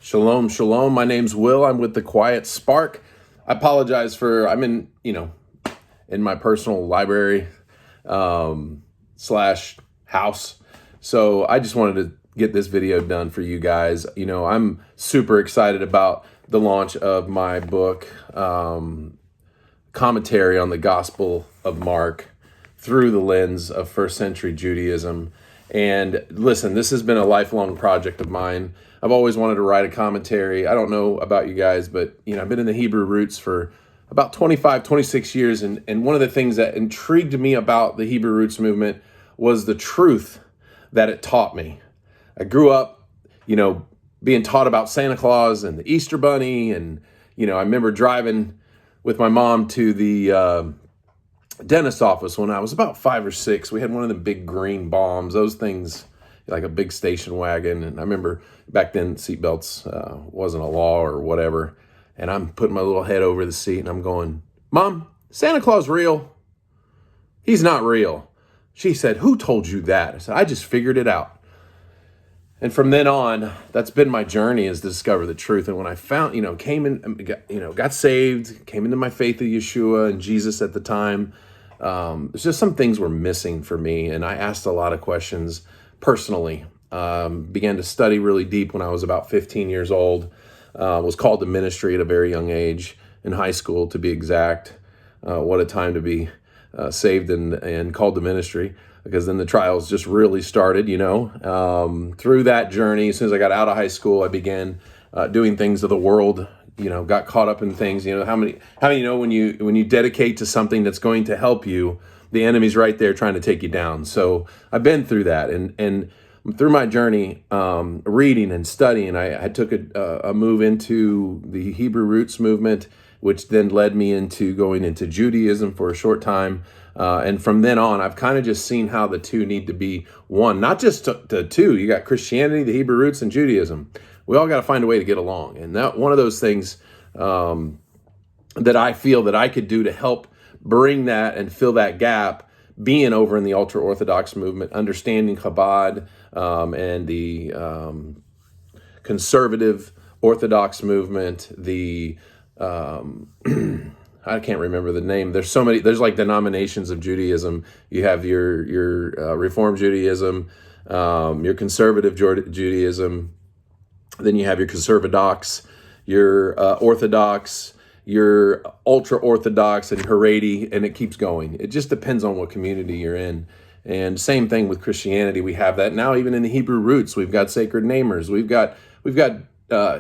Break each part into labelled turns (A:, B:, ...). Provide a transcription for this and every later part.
A: Shalom, shalom. My name's Will. I'm with the Quiet Spark. I apologize I'm in my personal library slash house. So I just wanted to get this video done for you guys. I'm super excited about the launch of my book, commentary on the Gospel of Mark through the lens of first century Judaism. And listen, this has been a lifelong project of mine. I've always wanted to write a commentary. I don't know about you guys, but I've been in the Hebrew roots for about 25, 26 years. And one of the things that intrigued me about the Hebrew roots movement was the truth that it taught me. I grew up, being taught about Santa Claus and the Easter Bunny. And, I remember driving with my mom to the dentist office when I was about 5 or 6. We had one of the big green bombs, those things like a big station wagon. And I remember back then seatbelts wasn't a law or whatever. And I'm putting my little head over the seat and I'm going, "Mom, Santa Claus real? He's not real." She said, "Who told you that?" I said, "I just figured it out." And from then on, that's been my journey, is to discover the truth. And when I found, got saved, came into my faith of Yeshua and Jesus at the time, it's just some things were missing for me. And I asked a lot of questions personally, began to study really deep when I was about 15 years old, was called to ministry at a very young age, in high school to be exact. What a time to be saved and called to ministry, because then the trials just really started, through that journey. As soon as I got out of high school, I began doing things of the world, got caught up in things. How many when you dedicate to something that's going to help you, the enemy's right there trying to take you down. So I've been through that. And through my journey, reading and studying, I took a move into the Hebrew roots movement, which then led me into going into Judaism for a short time. And from then on, I've kind of just seen how the two need to be one, not just the two. You got Christianity, the Hebrew roots, and Judaism. We all got to find a way to get along. And that one of those things that I feel that I could do to help bring that and fill that gap, being over in the ultra-Orthodox movement, understanding Chabad and the conservative Orthodox movement, the I can't remember the name. There's so many. There's like denominations of Judaism. You have your Reform Judaism, your conservative Judaism. Then you have your conservadox, your Orthodox, your ultra-Orthodox, and Haredi, and it keeps going. It just depends on what community you're in. And same thing with Christianity. We have that now. Even in the Hebrew roots, we've got sacred namers. We've got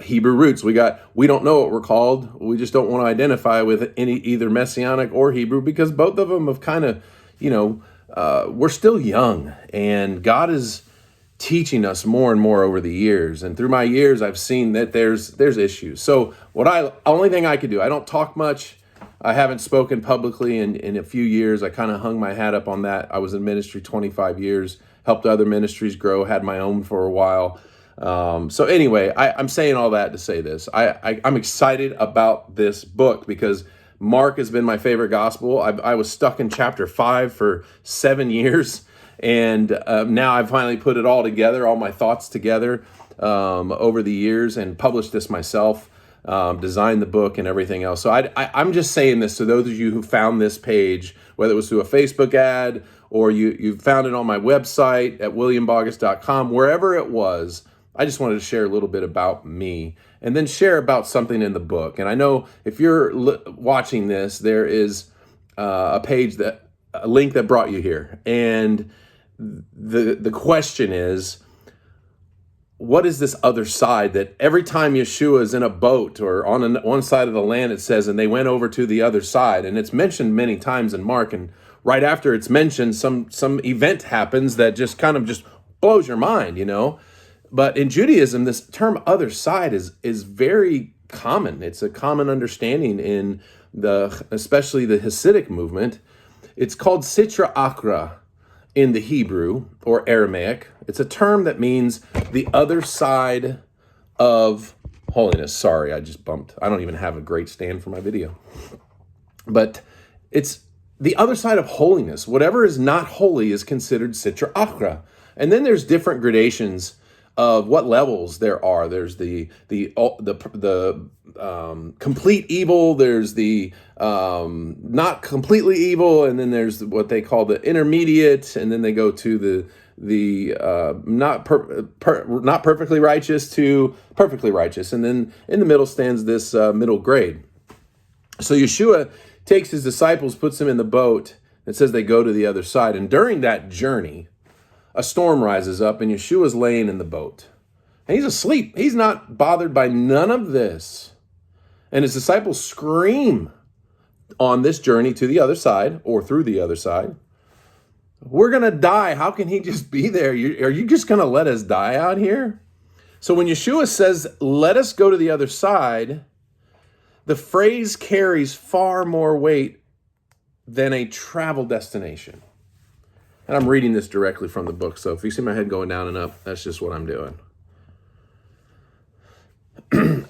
A: Hebrew roots. We don't know what we're called. We just don't want to identify with either Messianic or Hebrew, because both of them have kind of, we're still young, and God is teaching us more and more over the years. And through my years, I've seen that there's issues. So only thing I could do, I don't talk much. I haven't spoken publicly in a few years. I kind of hung my hat up on that. I was in ministry 25 years, helped other ministries grow, had my own for a while. So anyway, I'm saying all that to say this. I'm excited about this book because Mark has been my favorite gospel. I was stuck in chapter 5 for 7 years. And now I've finally put it all together, all my thoughts together over the years, and published this myself, designed the book and everything else. So I'm just saying this to those of you who found this page, whether it was through a Facebook ad or you found it on my website at williambogus.com, wherever it was. I just wanted to share a little bit about me and then share about something in the book. And I know if you're watching this, there is a link that brought you here. And the question is, what is this other side that every time Yeshua is in a boat or on one side of the land, it says, and they went over to the other side. And it's mentioned many times in Mark. And right after it's mentioned, some event happens that just kind of just blows your mind, But in Judaism, this term "other side" is very common. It's a common understanding in especially the Hasidic movement. It's called Sitra Achra in the Hebrew or Aramaic. It's a term that means the other side of holiness. Sorry, I just bumped. I don't even have a great stand for my video. But it's the other side of holiness. Whatever is not holy is considered Sitra Achra. And then there's different gradations of what levels there are. There's the complete evil. There's the not completely evil, and then there's what they call the intermediate, and then they go to the not perfectly righteous to perfectly righteous, and then in the middle stands this middle grade. So Yeshua takes his disciples, puts them in the boat. It says they go to the other side, and during that journey, a storm rises up, and Yeshua's laying in the boat. And he's asleep. He's not bothered by none of this. And his disciples scream on this journey to the other side, or through the other side, "We're going to die. How can he just be there? Are you just going to let us die out here?" So when Yeshua says, "Let us go to the other side," the phrase carries far more weight than a travel destination. And I'm reading this directly from the book, so if you see my head going down and up, that's just what I'm doing.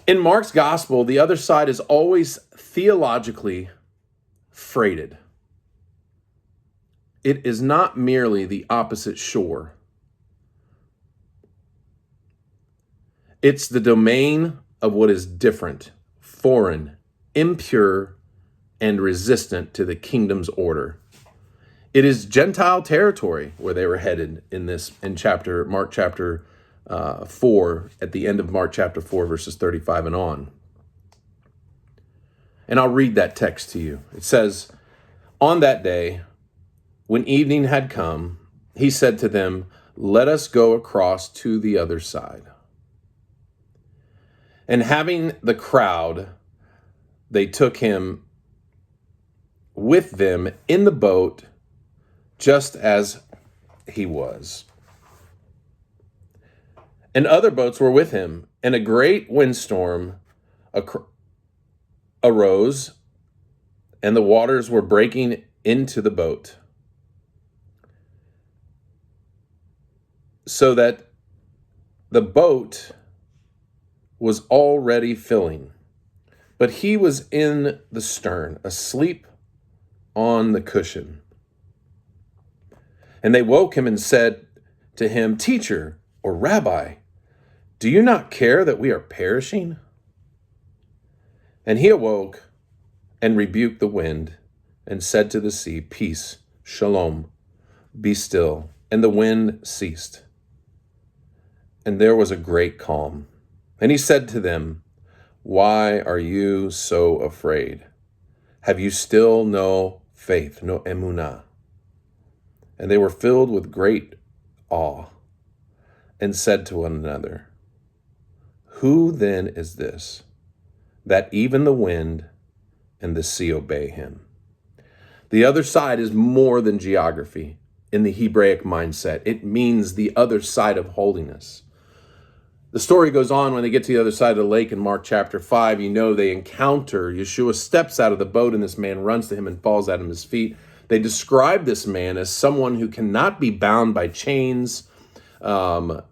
A: In Mark's gospel, the other side is always theologically freighted. It is not merely the opposite shore. It's the domain of what is different, foreign, impure, and resistant to the kingdom's order. It is Gentile territory where they were headed in Mark chapter 4, at the end of Mark chapter 4, verses 35 and on. And I'll read that text to you. It says, "On that day, when evening had come, he said to them, 'Let us go across to the other side.' And having the crowd, they took him with them in the boat, just as he was. And other boats were with him, and a great windstorm arose, and the waters were breaking into the boat, so that the boat was already filling. But he was in the stern, asleep on the cushion. And they woke him and said to him, 'Teacher,' or 'Rabbi,' 'do you not care that we are perishing?' And he awoke and rebuked the wind and said to the sea, 'Peace, shalom, be still.' And the wind ceased. And there was a great calm. And he said to them, 'Why are you so afraid? Have you still no faith, no emunah?' And they were filled with great awe and said to one another, 'Who then is this, that even the wind and the sea obey him?'" The other side is more than geography in the Hebraic mindset. It means the other side of holiness. The story goes on when they get to the other side of the lake in Mark chapter 5. You know, they encounter, Yeshua steps out of the boat and this man runs to him and falls at his feet. They describe this man as someone who cannot be bound by chains or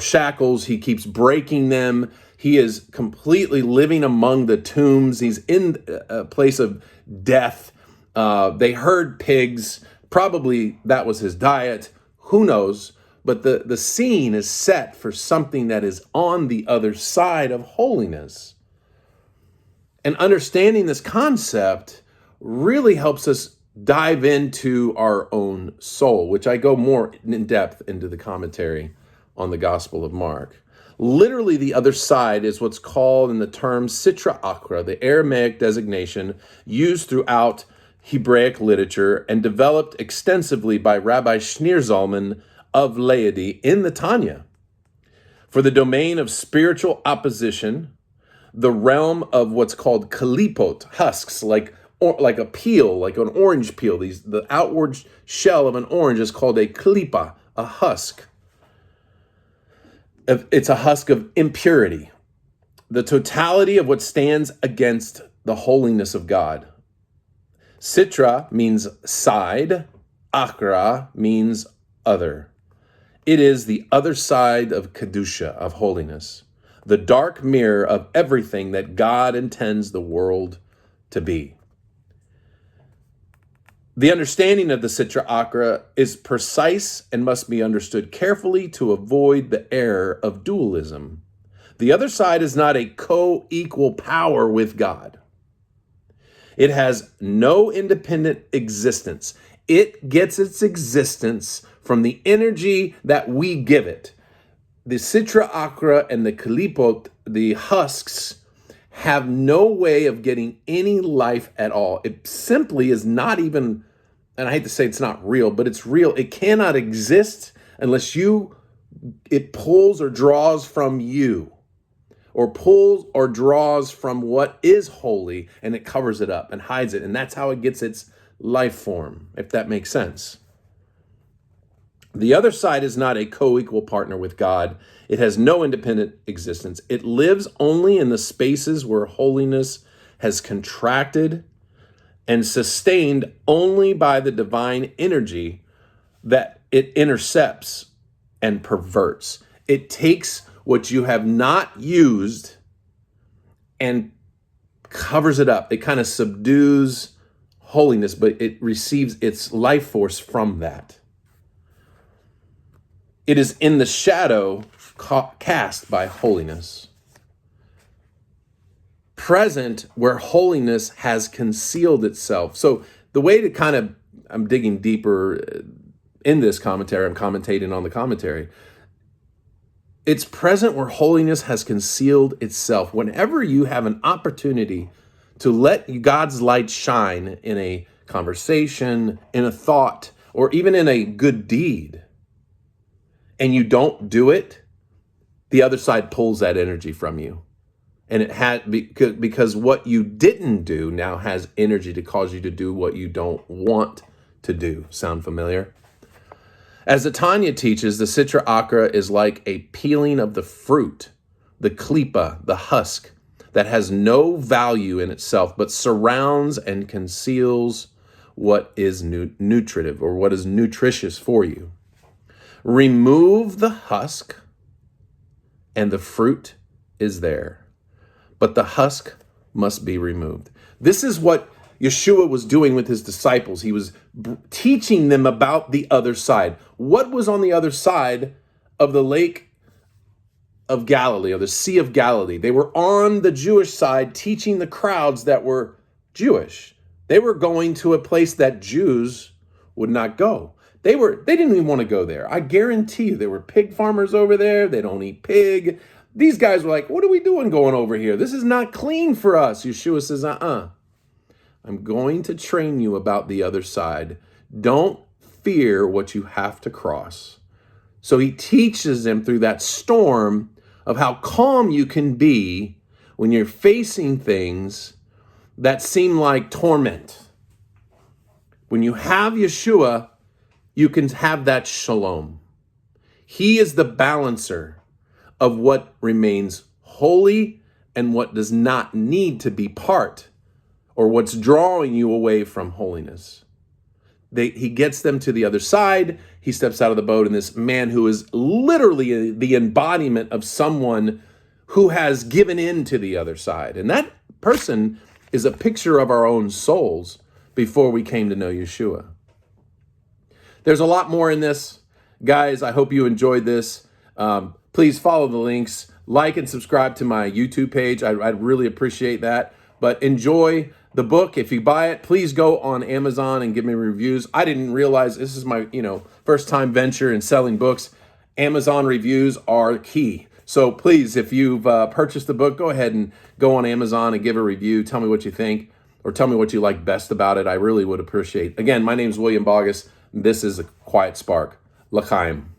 A: shackles. He keeps breaking them. He is completely living among the tombs. He's in a place of death. They herd pigs. Probably that was his diet. Who knows? But the scene is set for something that is on the other side of holiness. And understanding this concept really helps us dive into our own soul, which I go more in depth into the commentary on the Gospel of Mark. Literally, the other side is what's called in the term Sitra Achra, the Aramaic designation used throughout Hebraic literature and developed extensively by Rabbi Shneur Zalman of Leidi in the Tanya, for the domain of spiritual opposition, the realm of what's called kalipot, husks, like a peel, like an orange peel. The outward shell of an orange is called a klipa, a husk. It's a husk of impurity, the totality of what stands against the holiness of God. Sitra means side, akra means other. It is the other side of Kedusha, of holiness, the dark mirror of everything that God intends the world to be. The understanding of the Sitra Achra is precise and must be understood carefully to avoid the error of dualism. The other side is not a co-equal power with God. It has no independent existence. It gets its existence from the energy that we give it. The Sitra Achra and the Kalipot, the husks, have no way of getting any life at all. It simply is not even, and I hate to say it's not real, but it's real. It cannot exist unless it pulls or draws from you, or pulls or draws from what is holy, and it covers it up and hides it. And that's how it gets its life form, if that makes sense. The other side is not a co-equal partner with God. It has no independent existence. It lives only in the spaces where holiness has contracted and sustained only by the divine energy that it intercepts and perverts. It takes what you have not used and covers it up. It kind of subdues holiness, but it receives its life force from that. It is in the shadow cast by holiness, present where holiness has concealed itself. So the way to I'm digging deeper in this commentary, I'm commentating on the commentary. It's present where holiness has concealed itself. Whenever you have an opportunity to let God's light shine in a conversation, in a thought, or even in a good deed, and you don't do it, the other side pulls that energy from you. And it had because what you didn't do now has energy to cause you to do what you don't want to do. Sound familiar? As the Tanya teaches, the Sitra Achra is like a peeling of the fruit, the klipa, the husk, that has no value in itself, but surrounds and conceals what is nutritive or what is nutritious for you. Remove the husk, and the fruit is there. But the husk must be removed. This is what Yeshua was doing with his disciples. He was teaching them about the other side. What was on the other side of the lake of Galilee, or the Sea of Galilee? They were on the Jewish side teaching the crowds that were Jewish. They were going to a place that Jews would not go. They didn't even want to go there. I guarantee you there were pig farmers over there. They don't eat pig. These guys were like, what are we doing going over here? This is not clean for us. Yeshua says, I'm going to train you about the other side. Don't fear what you have to cross. So he teaches them through that storm of how calm you can be when you're facing things that seem like torment. When you have Yeshua, you can have that shalom. He is the balancer of what remains holy and what does not need to be part, or what's drawing you away from holiness. He gets them to the other side. He steps out of the boat, and this man who is literally the embodiment of someone who has given in to the other side. And that person is a picture of our own souls before we came to know Yeshua. There's a lot more in this. Guys, I hope you enjoyed this. Please follow the links, like and subscribe to my YouTube page. I'd really appreciate that. But enjoy the book. If you buy it, please go on Amazon and give me reviews. I didn't realize this is my first time venture in selling books. Amazon reviews are key. So please, if you've purchased the book, go ahead and go on Amazon and give a review. Tell me what you think, or tell me what you like best about it. I really would appreciate. Again, my name is William Bogus. This is A Quiet Spark. L'chaim.